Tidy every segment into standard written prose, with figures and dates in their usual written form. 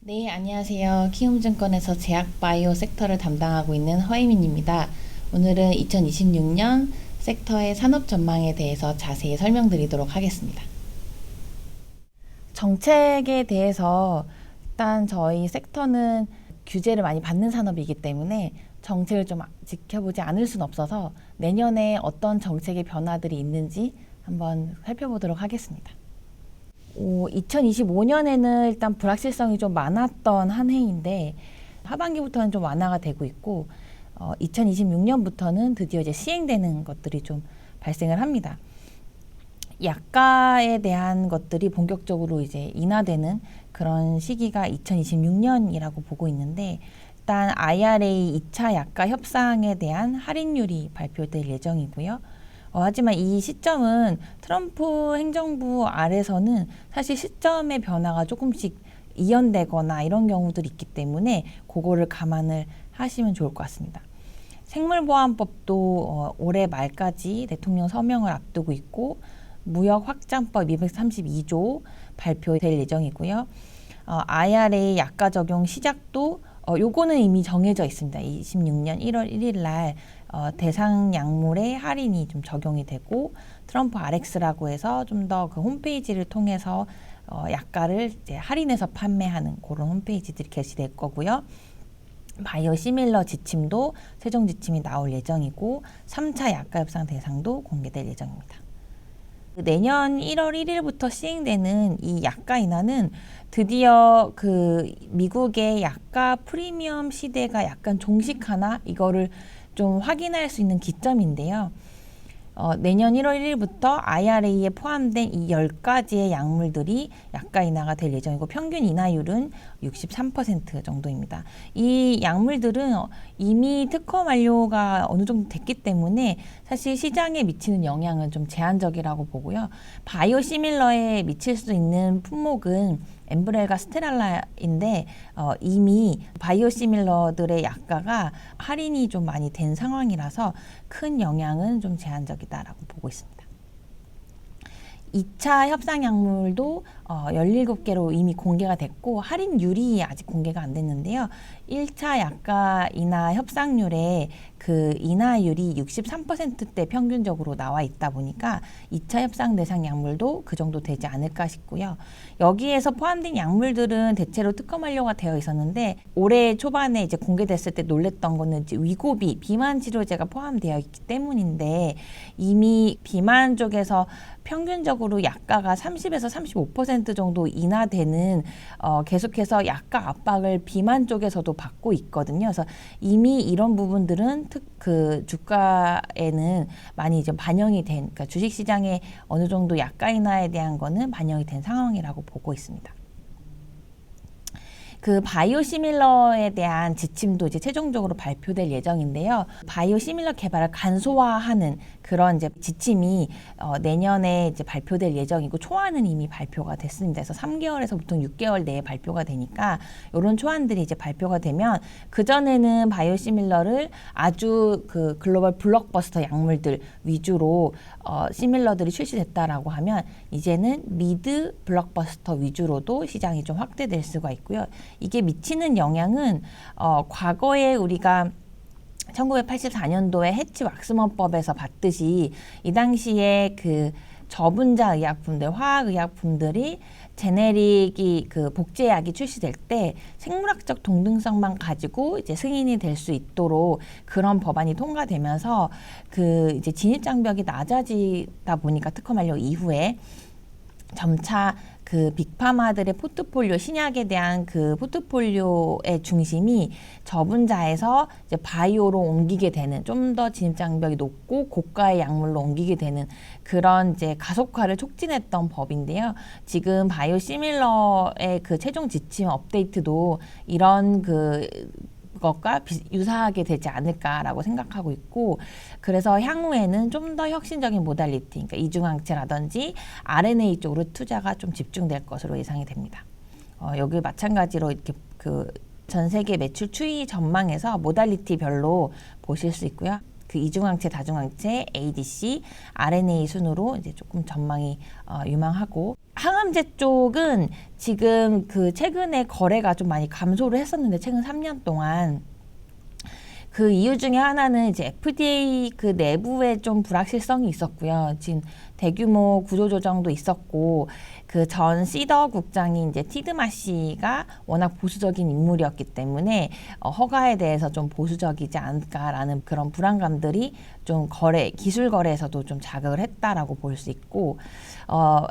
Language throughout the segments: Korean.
네, 안녕하세요. 키움증권에서 제약바이오 섹터를 담당하고 있는 허혜민입니다. 오늘은 2026년 섹터의 산업 전망에 대해서 자세히 설명드리도록 하겠습니다. 정책에 대해서 일단 저희 섹터는 규제를 많이 받는 산업이기 때문에 정책을 좀 지켜보지 않을 수는 없어서 내년에 어떤 정책의 변화들이 있는지 한번 살펴보도록 하겠습니다. 2025년에는 일단 불확실성이 좀 많았던 한 해인데 하반기부터는 좀 완화가 되고 있고 2026년부터는 드디어 이제 시행되는 것들이 좀 발생을 합니다. 약가에 대한 것들이 본격적으로 이제 인하되는 그런 시기가 2026년이라고 보고 있는데 일단 IRA 2차 약가 협상에 대한 할인율이 발표될 예정이고요. 하지만 이 시점은 트럼프 행정부 아래서는 사실 시점의 변화가 조금씩 이연되거나 이런 경우들이 있기 때문에 그거를 감안을 하시면 좋을 것 같습니다. 생물보안법도 올해 말까지 대통령 서명을 앞두고 있고 무역 확장법 232조 발표될 예정이고요. IRA 약가 적용 시작도 요거는 이미 정해져 있습니다. 26년 1월 1일 날 대상 약물의 할인이 좀 적용이 되고 트럼프 RX라고 해서 좀 더 그 홈페이지를 통해서 약가를 이제 할인해서 판매하는 그런 홈페이지들이 게시될 거고요. 바이오시밀러 지침도 최종 지침이 나올 예정이고 3차 약가 협상 대상도 공개될 예정입니다. 내년 1월 1일부터 시행되는 이 약가 인하는 드디어 그 미국의 약가 프리미엄 시대가 약간 종식하나 이거를 좀 확인할 수 있는 기점인데요. 내년 1월 1일부터 IRA에 포함된 이 10가지의 약물들이 약가 인하가 될 예정이고 평균 인하율은 63% 정도입니다. 이 약물들은 이미 특허 완료가 어느 정도 됐기 때문에 사실 시장에 미치는 영향은 좀 제한적이라고 보고요. 바이오시밀러에 미칠 수 있는 품목은 엠브렐과 스테랄라인데 이미 바이오시밀러들의 약가가 할인이 좀 많이 된 상황이라서 큰 영향은 좀 제한적이다라고 보고 있습니다. 2차 협상 약물도 17개로 이미 공개가 됐고 할인율이 아직 공개가 안 됐는데요. 1차 약가 인하 협상률에 그 인하율이 63%대 평균적으로 나와 있다 보니까 2차 협상 대상 약물도 그 정도 되지 않을까 싶고요. 여기에서 포함된 약물들은 대체로 특허 만료가 되어 있었는데 올해 초반에 이제 공개됐을 때 놀랬던 거는 이제 위고비 비만 치료제가 포함되어 있기 때문인데 이미 비만 쪽에서 평균적으로 약가가 30에서 35% 정도 인하되는 계속해서 약가 압박을 비만 쪽에서도 받고 있거든요. 그래서 이미 이런 부분들은 그 주가에는 많이 이제 반영이 된, 그러니까 주식시장에 어느 정도 약가 인하에 대한 거는 반영이 된 상황이라고 보고 있습니다. 그 바이오시밀러에 대한 지침도 이제 최종적으로 발표될 예정인데요. 바이오시밀러 개발을 간소화하는 그런 이제 지침이 내년에 이제 발표될 예정이고 초안은 이미 발표가 됐습니다. 그래서 3개월에서 보통 6개월 내에 발표가 되니까 이런 초안들이 이제 발표가 되면 그 전에는 바이오시밀러를 아주 그 글로벌 블록버스터 약물들 위주로 시밀러들이 출시됐다라고 하면 이제는 미드 블록버스터 위주로도 시장이 좀 확대될 수가 있고요. 이게 미치는 영향은 과거에 우리가 1984년도에 해치 왁스먼법에서 봤듯이 이 당시에 그 저분자 의약품들, 화학의약품들이 제네릭이 그 복제약이 출시될 때 생물학적 동등성만 가지고 이제 승인이 될 수 있도록 그런 법안이 통과되면서 그 이제 진입 장벽이 낮아지다 보니까 특허 만료 이후에 점차 그 빅파마들의 포트폴리오, 신약에 대한 그 포트폴리오의 중심이 저분자에서 이제 바이오로 옮기게 되는 좀 더 진입장벽이 높고 고가의 약물로 옮기게 되는 그런 이제 가속화를 촉진했던 법인데요. 지금 바이오시밀러의 그 최종 지침 업데이트도 이런 그 것과 유사하게 되지 않을까라고 생각하고 있고 그래서 향후에는 좀 더 혁신적인 모달리티, 그러니까 이중항체라든지 RNA 쪽으로 투자가 좀 집중될 것으로 예상이 됩니다. 여기 마찬가지로 이렇게 그 전 세계 매출 추이 전망에서 모달리티별로 보실 수 있고요. 그 이중항체, 다중항체, ADC, RNA 순으로 이제 조금 전망이 유망하고 항암제 쪽은 지금 그 최근에 거래가 좀 많이 감소를 했었는데 최근 3년 동안 그 이유 중에 하나는 이제 FDA 그 내부에 좀 불확실성이 있었고요. 지금 대규모 구조조정도 있었고 그 전 시더 국장이 이제 티드마 씨가 워낙 보수적인 인물이었기 때문에 허가에 대해서 좀 보수적이지 않을까라는 그런 불안감들이 좀 기술 거래에서도 좀 자극을 했다라고 볼 수 있고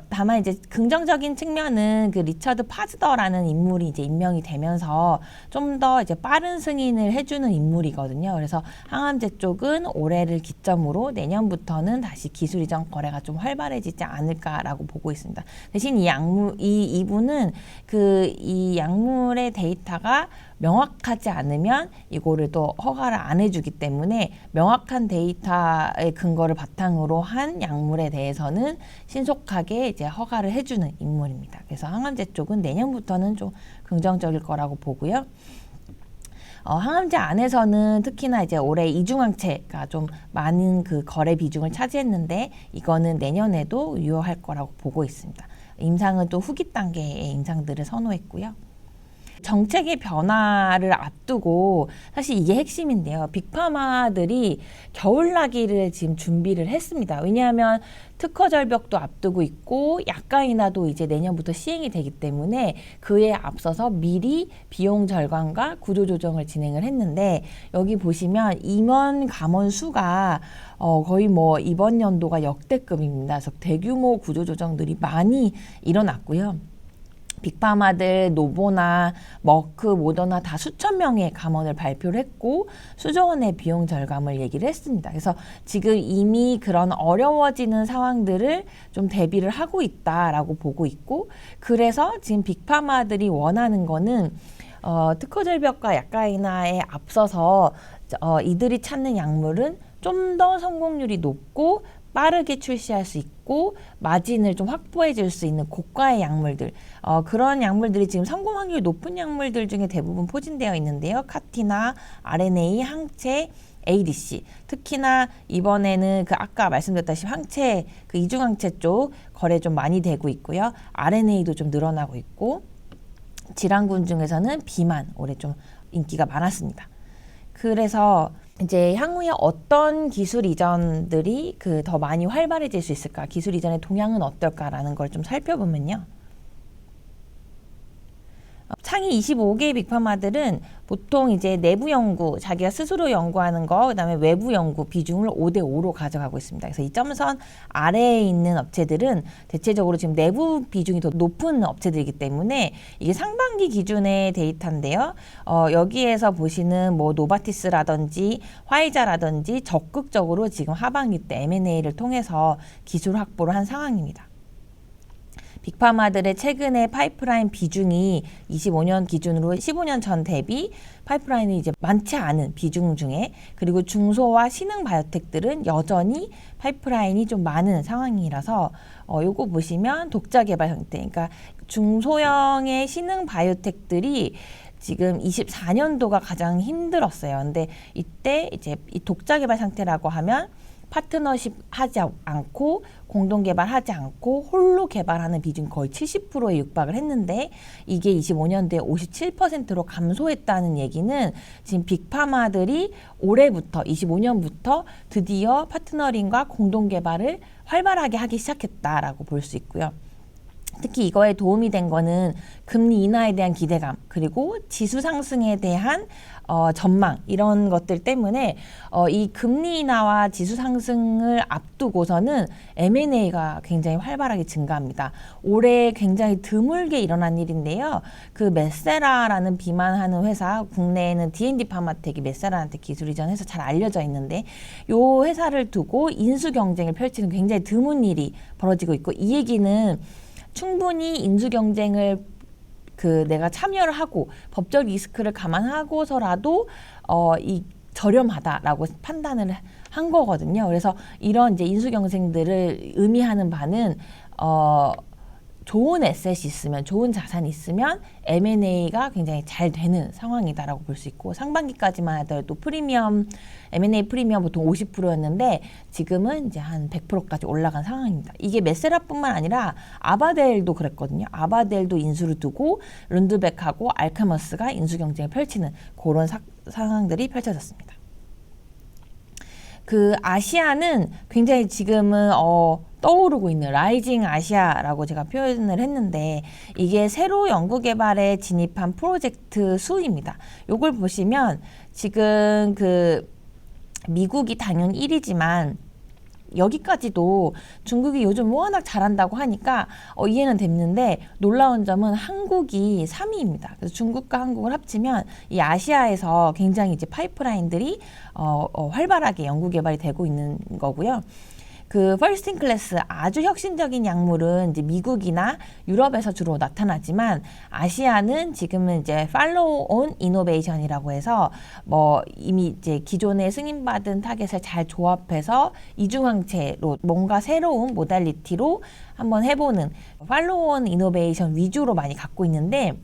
다만 이제 긍정적인 측면은 그 리처드 파즈더라는 인물이 이제 임명이 되면서 좀 더 이제 빠른 승인을 해주는 인물이거든요. 그래서 항암제 쪽은 올해를 기점으로 내년부터는 다시 기술 이전 거래가 좀 활발해지지 않을까라고 보고 있습니다. 대신 이분은 이 약물의 데이터가 명확하지 않으면 이거를 또 허가를 안 해주기 때문에 명확한 데이터의 근거를 바탕으로 한 약물에 대해서는 신속하게 이제 허가를 해주는 인물입니다. 그래서 항암제 쪽은 내년부터는 좀 긍정적일 거라고 보고요. 항암제 안에서는 특히나 이제 올해 이중항체가 좀 많은 그 거래 비중을 차지했는데 이거는 내년에도 유효할 거라고 보고 있습니다. 임상은 또 후기 단계의 임상들을 선호했고요. 정책의 변화를 앞두고 사실 이게 핵심인데요. 빅파마들이 겨울나기를 지금 준비를 했습니다. 왜냐하면 특허 절벽도 앞두고 있고 약가인하도 이제 내년부터 시행이 되기 때문에 그에 앞서서 미리 비용 절감과 구조 조정을 진행을 했는데 여기 보시면 임원 감원 수가 거의 뭐 이번 연도가 역대급입니다. 그래서 대규모 구조 조정들이 많이 일어났고요. 빅파마들, 노보나 머크, 모더나 다 수천 명의 감원을 발표를 했고 수조 원의 비용 절감을 얘기를 했습니다. 그래서 지금 이미 그런 어려워지는 상황들을 좀 대비를 하고 있다라고 보고 있고 그래서 지금 빅파마들이 원하는 거는 특허 절벽과 약가인하에 앞서서 이들이 찾는 약물은 좀 더 성공률이 높고 빠르게 출시할 수 있고 마진을 좀 확보해 줄 수 있는 고가의 약물들 그런 약물들이 지금 성공 확률이 높은 약물들 중에 대부분 포진되어 있는데요. 카티나, RNA, 항체, ADC 특히나 이번에는 그 아까 말씀드렸다시피 항체 그 이중항체 쪽 거래 좀 많이 되고 있고요. RNA도 좀 늘어나고 있고 질환군 중에서는 비만 올해 좀 인기가 많았습니다. 그래서 이제 향후에 어떤 기술 이전들이 더 많이 활발해질 수 있을까? 기술 이전의 동향은 어떨까라는 걸 좀 살펴보면요. 창의 25개의 빅파마들은 보통 이제 내부 연구, 자기가 스스로 연구하는 거, 그다음에 외부 연구 비중을 5대5로 가져가고 있습니다. 그래서 이 점선 아래에 있는 업체들은 대체적으로 지금 내부 비중이 더 높은 업체들이기 때문에 이게 상반기 기준의 데이터인데요. 여기에서 보시는 뭐 노바티스라든지 화이자라든지 적극적으로 지금 하반기 때 M&A를 통해서 기술 확보를 한 상황입니다. 빅파마들의 최근의 파이프라인 비중이 25년 기준으로 15년 전 대비 파이프라인이 이제 많지 않은 비중 중에 그리고 중소와 신흥 바이오텍들은 여전히 파이프라인이 좀 많은 상황이라서 요거 보시면 독자 개발 형태 그러니까 중소형의 신흥 바이오텍들이 지금 24년도가 가장 힘들었어요. 근데 이때 이제 이 독자 개발 상태라고 하면 파트너십 하지 않고 공동 개발하지 않고 홀로 개발하는 비중이 거의 70%에 육박을 했는데 이게 25년도에 57%로 감소했다는 얘기는 지금 빅파마들이 올해부터 25년부터 드디어 파트너링과 공동 개발을 활발하게 하기 시작했다라고 볼 수 있고요. 특히 이거에 도움이 된 거는 금리 인하에 대한 기대감 그리고 지수 상승에 대한 전망 이런 것들 때문에 이 금리 인하와 지수 상승을 앞두고서는 M&A가 굉장히 활발하게 증가합니다. 올해 굉장히 드물게 일어난 일인데요. 그 메세라라는 비만하는 회사 국내에는 D&D 파마텍이 메세라한테 기술 이전해서 잘 알려져 있는데 이 회사를 두고 인수 경쟁을 펼치는 굉장히 드문 일이 벌어지고 있고 이 얘기는 충분히 인수 경쟁을 내가 참여를 하고 법적 리스크를 감안하고서라도 이 저렴하다라고 판단을 한 거거든요. 그래서 이런 이제 인수 경쟁들을 의미하는 바는 좋은 에셋이 있으면, 좋은 자산이 있으면 M&A가 굉장히 잘 되는 상황이다라고 볼 수 있고, 상반기까지만 하더라도 M&A 프리미엄 보통 50%였는데 지금은 이제 한 100%까지 올라간 상황입니다. 이게 메세라뿐만 아니라 아바델도 그랬거든요. 아바델도 인수를 두고 룬드백하고 알카머스가 인수 경쟁을 펼치는 그런 상황들이 펼쳐졌습니다. 그 아시아는 굉장히 지금은 떠오르고 있는 라이징 아시아라고 제가 표현을 했는데, 이게 새로 연구개발에 진입한 프로젝트 수입니다. 요걸 보시면 지금 그 미국이 당연 1위지만 여기까지도 중국이 요즘 워낙 잘한다고 하니까 이해는 됐는데, 놀라운 점은 한국이 3위입니다. 그래서 중국과 한국을 합치면 이 아시아에서 굉장히 이제 파이프라인들이 활발하게 연구 개발이 되고 있는 거고요. 그 퍼스트 인 클래스 아주 혁신적인 약물은 이제 미국이나 유럽에서 주로 나타나지만, 아시아는 지금은 이제 팔로우 온 이노베이션이라고 해서 뭐 이미 이제 기존에 승인받은 타겟을 잘 조합해서 이중항체로 뭔가 새로운 모달리티로 한번 해보는 팔로우 온 이노베이션 위주로 많이 갖고 있는데,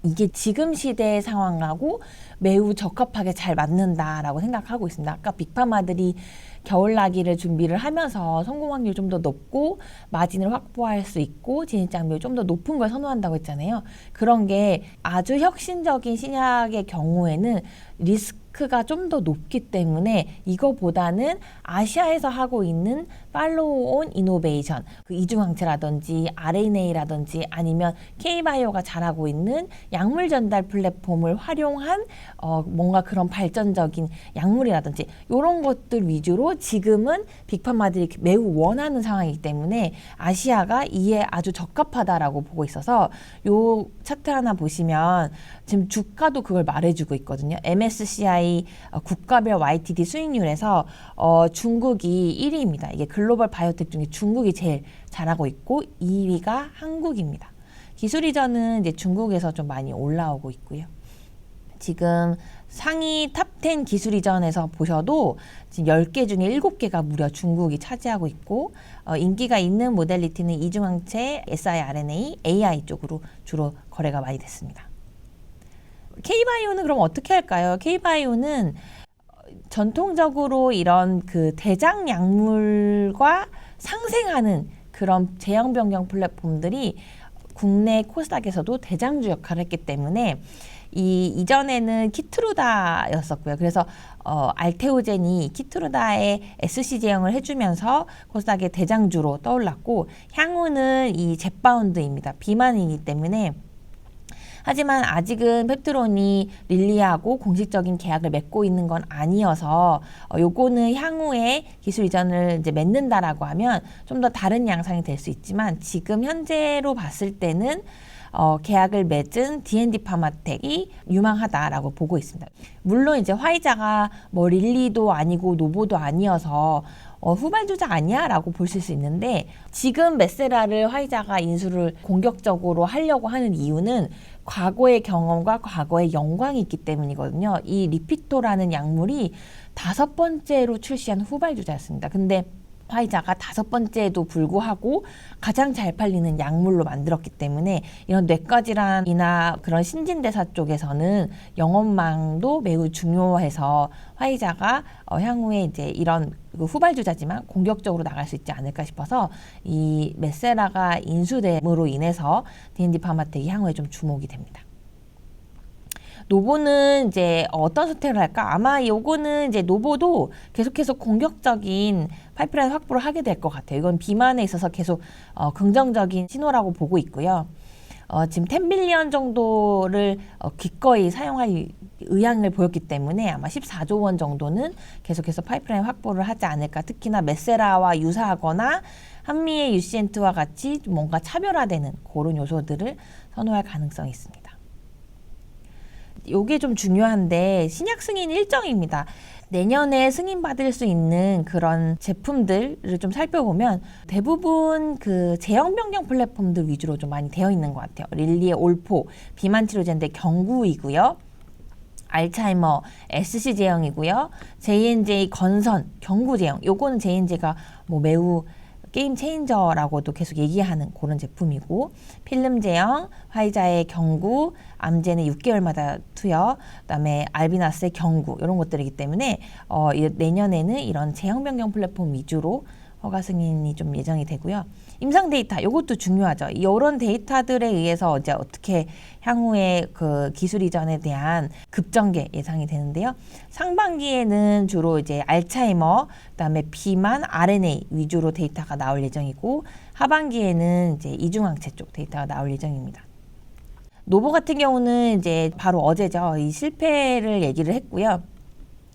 이게 지금 시대의 상황하고 매우 적합하게 잘 맞는다라고 생각하고 있습니다. 아까 빅파마들이 겨울나기를 준비를 하면서 성공 확률이 좀 더 높고 마진을 확보할 수 있고 진입장벽이 좀 더 높은 걸 선호한다고 했잖아요. 그런 게 아주 혁신적인 신약의 경우에는 리스크가 좀 더 높기 때문에 이거보다는 아시아에서 하고 있는 팔로우 온 이노베이션, 그 이중항체라든지 RNA라든지 아니면 K바이오가 잘하고 있는 약물 전달 플랫폼을 활용한 뭔가 그런 발전적인 약물이라든지 이런 것들 위주로 지금은 빅파마들이 매우 원하는 상황이기 때문에 아시아가 이에 아주 적합하다라고 보고 있어서, 요 차트 하나 보시면 지금 주가도 그걸 말해주고 있거든요. MSCI 국가별 YTD 수익률에서 중국이 1위입니다. 이게 글로벌 바이오텍 중에 중국이 제일 잘하고 있고 2위가 한국입니다. 기술 이전은 이제 중국에서 좀 많이 올라오고 있고요. 지금 상위 탑10 기술 이전에서 보셔도 지금 10개 중에 7개가 무려 중국이 차지하고 있고, 인기가 있는 모델리티는 이중항체, siRNA, AI 쪽으로 주로 거래가 많이 됐습니다. K바이오는 그럼 어떻게 할까요? K바이오는 전통적으로 이런 그 대장 약물과 상생하는 그런 제형 변경 플랫폼들이 국내 코스닥에서도 대장주 역할을 했기 때문에 이전에는 키트루다였었고요. 그래서 알테오젠이 키트루다의 SC 제형을 해주면서 코스닥의 대장주로 떠올랐고, 향후는 이 젯바운드입니다. 비만이기 때문에. 하지만 아직은 펩트론이 릴리하고 공식적인 계약을 맺고 있는 건 아니어서 요거는 향후에 기술 이전을 이제 맺는다라고 하면 좀 더 다른 양상이 될 수 있지만, 지금 현재로 봤을 때는 계약을 맺은 D&D 파마텍이 유망하다라고 보고 있습니다. 물론 이제 화이자가 뭐 릴리도 아니고 노보도 아니어서 후발주자 아니야? 라고 보실 수 있는데, 지금 메세라를 화이자가 인수를 공격적으로 하려고 하는 이유는 과거의 경험과 과거의 영광이 있기 때문이거든요. 이 리피토라는 약물이 5번째로 출시한 후발주자였습니다. 근데 화이자가 5번째에도 불구하고 가장 잘 팔리는 약물로 만들었기 때문에, 이런 뇌과 질환이나 그런 신진대사 쪽에서는 영업망도 매우 중요해서 화이자가 향후에 이제 이런 후발주자지만 공격적으로 나갈 수 있지 않을까 싶어서, 이 메세라가 인수됨으로 인해서 D&D 파마텍이 향후에 좀 주목이 됩니다. 노보는 이제 어떤 선택을 할까? 아마 요거는 이제 노보도 계속해서 공격적인 파이프라인 확보를 하게 될 것 같아요. 이건 비만에 있어서 계속 긍정적인 신호라고 보고 있고요. 지금 10빌리언 정도를 기꺼이 사용할 의향을 보였기 때문에 아마 14조 원 정도는 계속해서 파이프라인 확보를 하지 않을까. 특히나 메세라와 유사하거나 한미의 유시엔트와 같이 뭔가 차별화되는 그런 요소들을 선호할 가능성이 있습니다. 요게 좀 중요한데, 신약 승인 일정입니다. 내년에 승인받을 수 있는 그런 제품들을 좀 살펴보면 대부분 그 제형 변경 플랫폼들 위주로 좀 많이 되어 있는 것 같아요. 릴리의 올포, 비만 치료제인데 경구이고요. 알츠하이머, SC 제형이고요. J&J 건선, 경구 제형. 요거는 J&J가 뭐 매우 게임 체인저라고도 계속 얘기하는 그런 제품이고, 필름 제형, 화이자의 경구, 암제는 6개월마다 투여, 그다음에 알비나스의 경구 이런 것들이기 때문에 내년에는 이런 제형 변경 플랫폼 위주로 허가 승인이 좀 예정이 되고요. 임상 데이터, 이것도 중요하죠. 이런 데이터들에 의해서 이제 어떻게 향후에 그 기술 이전에 대한 급전개 예상이 되는데요. 상반기에는 주로 이제 알츠하이머, 그다음에 비만, RNA 위주로 데이터가 나올 예정이고, 하반기에는 이제 이중항체 쪽 데이터가 나올 예정입니다. 노보 같은 경우는 이제 바로 어제죠. 이 실패를 얘기를 했고요.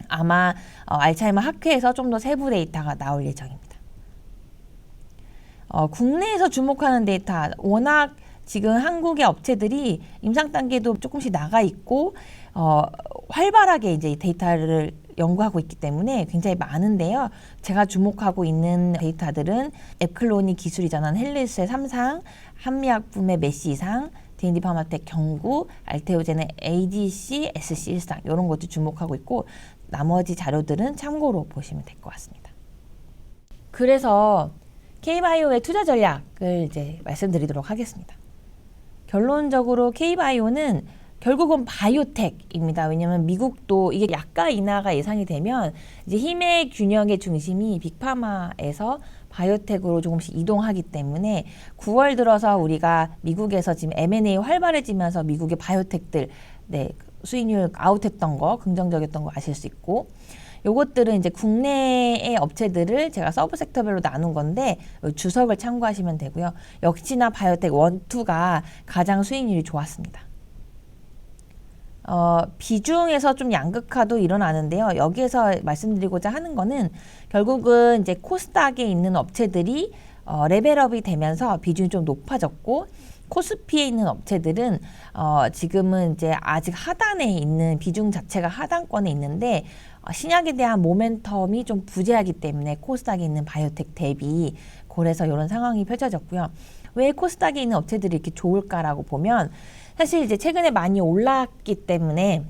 아마 알츠하이머 학회에서 좀 더 세부 데이터가 나올 예정입니다. 국내에서 주목하는 데이터, 워낙 지금 한국의 업체들이 임상 단계도 조금씩 나가 있고 활발하게 이제 데이터를 연구하고 있기 때문에 굉장히 많은데요. 제가 주목하고 있는 데이터들은 앱클론이 기술 이전한 헬리스의 3상, 한미약품의 메시 2상, D&D 파마텍 경구, 알테오젠의 ADC, SC 1상 이런 것도 주목하고 있고, 나머지 자료들은 참고로 보시면 될 것 같습니다. 그래서 K바이오의 투자 전략을 이제 말씀드리도록 하겠습니다. 결론적으로 K바이오는 결국은 바이오텍입니다. 왜냐하면 미국도 이게 약가 인하가 예상이 되면 이제 힘의 균형의 중심이 빅파마에서 바이오텍으로 조금씩 이동하기 때문에 9월 들어서 우리가 미국에서 지금 M&A 활발해지면서 미국의 바이오텍들 수익률 아웃했던 거, 긍정적이었던 거 아실 수 있고, 요것들은 이제 국내의 업체들을 제가 서브 섹터별로 나눈 건데 주석을 참고하시면 되고요. 역시나 바이오텍 1, 2가 가장 수익률이 좋았습니다. 비중에서 좀 양극화도 일어나는데요. 여기에서 말씀드리고자 하는 거는 결국은 이제 코스닥에 있는 업체들이 레벨업이 되면서 비중이 좀 높아졌고, 코스피에 있는 업체들은 지금은 이제 아직 하단에 있는 비중 자체가 하단권에 있는데 신약에 대한 모멘텀이 좀 부재하기 때문에 코스닥에 있는 바이오텍 대비 그래서 이런 상황이 펼쳐졌고요. 왜 코스닥에 있는 업체들이 이렇게 좋을까라고 보면 사실 이제 최근에 많이 올랐기 때문에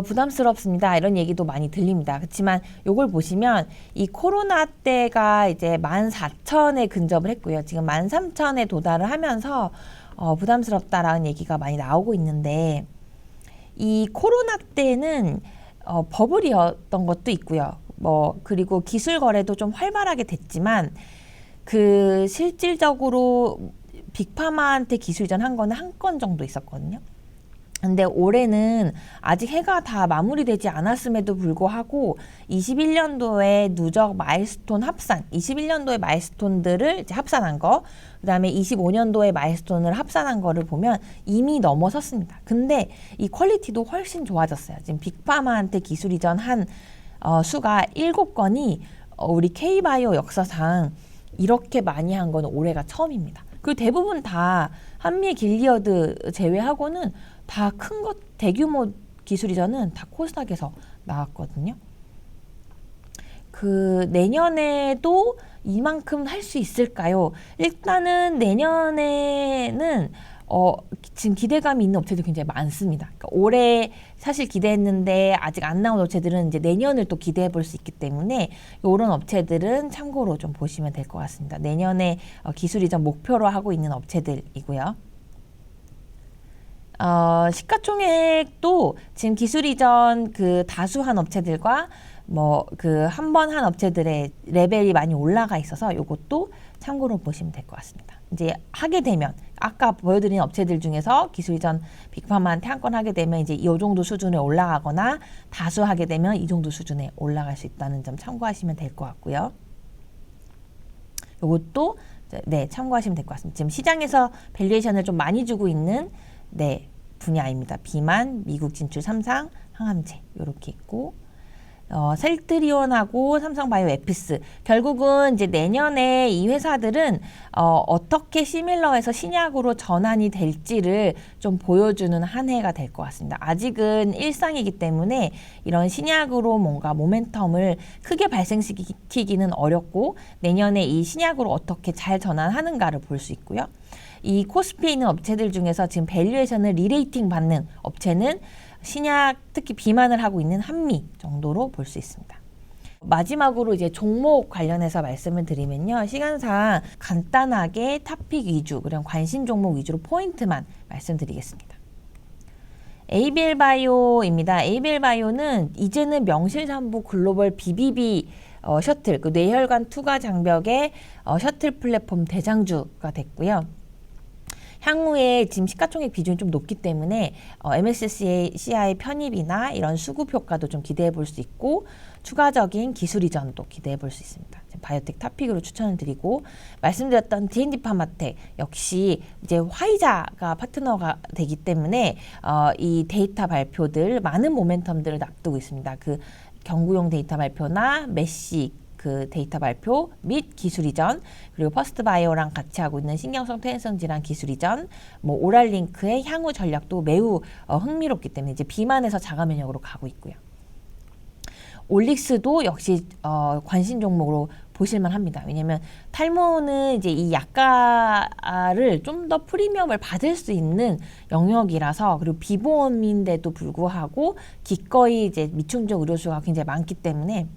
부담스럽습니다. 이런 얘기도 많이 들립니다. 그렇지만 이걸 보시면 이 코로나 때가 이제 14,000에 근접을 했고요. 지금 13,000에 도달을 하면서 부담스럽다라는 얘기가 많이 나오고 있는데, 이 코로나 때는 버블이었던 것도 있고요. 그리고 기술 거래도 좀 활발하게 됐지만 그 실질적으로 빅파마한테 기술 이전한 거는 한 건 정도 있었거든요. 근데 올해는 아직 해가 다 마무리되지 않았음에도 불구하고 21년도에 누적 마일스톤 합산, 21년도의 마일스톤들을 이제 합산한 거, 그 다음에 25년도의 마일스톤을 합산한 거를 보면 이미 넘어섰습니다. 근데 이 퀄리티도 훨씬 좋아졌어요. 지금 빅파마한테 기술 이전한 수가 7건이 우리 K바이오 역사상 이렇게 많이 한 건 올해가 처음입니다. 그 대부분 다 한미 길리어드 제외하고는 다 큰 것, 대규모 기술 이전은 다 코스닥에서 나왔거든요. 그 내년에도 이만큼 할 수 있을까요? 일단은 내년에는 지금 기대감이 있는 업체들이 굉장히 많습니다. 그러니까 올해 사실 기대했는데 아직 안 나온 업체들은 이제 내년을 또 기대해 볼 수 있기 때문에 이런 업체들은 참고로 좀 보시면 될 것 같습니다. 내년에 기술 이전 목표로 하고 있는 업체들이고요. 시가총액도 지금 기술 이전 그 다수한 업체들과 그 한 번 한 업체들의 레벨이 많이 올라가 있어서 이것도 참고로 보시면 될 것 같습니다. 이제 하게 되면 아까 보여드린 업체들 중에서 기술 이전 빅파마한테 한 건 하게 되면 이제 이 정도 수준에 올라가거나 다수 하게 되면 이 정도 수준에 올라갈 수 있다는 점 참고하시면 될 것 같고요. 이것도 참고하시면 될 것 같습니다. 지금 시장에서 밸류에이션을 좀 많이 주고 있는 분야입니다. 비만, 미국 진출 3상, 항암제 이렇게 있고, 셀트리온하고 삼성바이오 에피스, 결국은 이제 내년에 이 회사들은 어떻게 시밀러에서 신약으로 전환이 될지를 좀 보여주는 한 해가 될 것 같습니다. 아직은 일상이기 때문에 이런 신약으로 뭔가 모멘텀을 크게 발생시키기는 어렵고, 내년에 이 신약으로 어떻게 잘 전환하는가를 볼 수 있고요. 이 코스피에 있는 업체들 중에서 지금 밸류에이션을 리레이팅 받는 업체는 신약, 특히 비만을 하고 있는 한미 정도로 볼 수 있습니다. 마지막으로 이제 종목 관련해서 말씀을 드리면요. 시간상 간단하게 탑픽 위주, 그냥 관심 종목 위주로 포인트만 말씀드리겠습니다. ABL 바이오입니다. ABL 바이오는 이제는 명실상부 글로벌 BBB 셔틀, 그 뇌혈관 투과 장벽의 셔틀 플랫폼 대장주가 됐고요. 향후에 지금 시가총액 비중이 좀 높기 때문에 MSCI 편입이나 이런 수급 효과도 좀 기대해 볼 수 있고, 추가적인 기술 이전도 기대해 볼 수 있습니다. 바이오텍 탑픽으로 추천을 드리고, 말씀드렸던 D&D 파마텍 역시 이제 화이자가 파트너가 되기 때문에 이 데이터 발표들 많은 모멘텀들을 앞두고 있습니다. 그 경구용 데이터 발표나 메시 그 데이터 발표 및 기술 이전, 그리고 퍼스트 바이오랑 같이 하고 있는 신경성 퇴행성 질환 기술 이전, 뭐 오랄링크의 향후 전략도 매우 흥미롭기 때문에 이제 비만에서 자가 면역으로 가고 있고요. 올릭스도 역시 관심 종목으로 보실만 합니다. 왜냐면 탈모는 이제 이 약가를 좀 더 프리미엄을 받을 수 있는 영역이라서, 그리고 비보험인데도 불구하고 기꺼이 이제 미충족 의료수가 굉장히 많기 때문에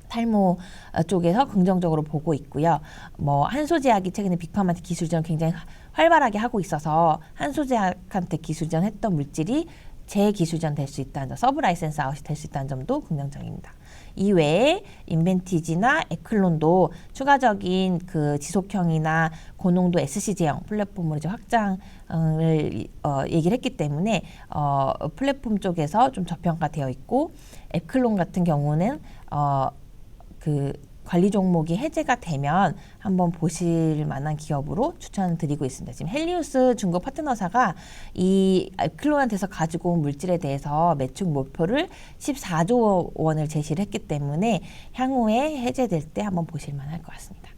탈모 쪽에서 긍정적으로 보고 있고요. 뭐 한소제약이 최근에 빅파마한테 기술전 굉장히 활발하게 하고 있어서 한소제약한테 기술전 했던 물질이 재기술전 될 수 있다는 점, 서브 라이센스 아웃이 될 수 있다는 점도 긍정적입니다. 이외에 인벤티지나 에클론도 추가적인 그 지속형이나 고농도 SC 제형 플랫폼으로 이제 확장을 얘기를 했기 때문에 플랫폼 쪽에서 좀 저평가되어 있고, 에클론 같은 경우는 그 관리 종목이 해제가 되면 한번 보실 만한 기업으로 추천드리고 있습니다. 지금 헬리우스 중국 파트너사가 이 에클론한테서 가지고 온 물질에 대해서 매출 목표를 14조 원을 제시를 했기 때문에 향후에 해제될 때 한번 보실 만할 것 같습니다.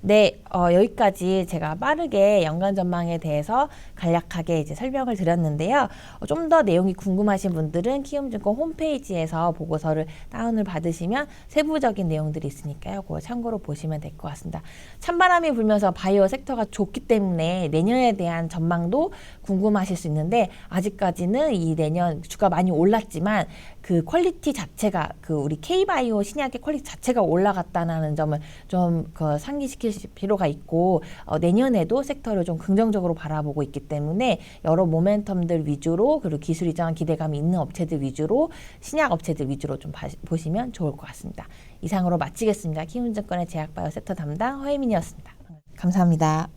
네, 여기까지 제가 빠르게 연간 전망에 대해서 간략하게 이제 설명을 드렸는데요. 좀 더 내용이 궁금하신 분들은 키움증권 홈페이지에서 보고서를 다운을 받으시면 세부적인 내용들이 있으니까요. 그거 참고로 보시면 될 것 같습니다. 찬바람이 불면서 바이오 섹터가 좋기 때문에 내년에 대한 전망도 궁금하실 수 있는데, 아직까지는 이 내년 주가 많이 올랐지만 그 퀄리티 자체가, 그 우리 K바이오 신약의 퀄리티 자체가 올라갔다는 점을 좀 상기시킬 필요가 있고, 내년에도 섹터를 좀 긍정적으로 바라보고 있기 때문에 여러 모멘텀들 위주로, 그리고 기술 이전 기대감이 있는 업체들 위주로, 신약 업체들 위주로 좀 보시면 좋을 것 같습니다. 이상으로 마치겠습니다. 키움증권의 제약바이오 섹터 담당 허혜민이었습니다. 감사합니다.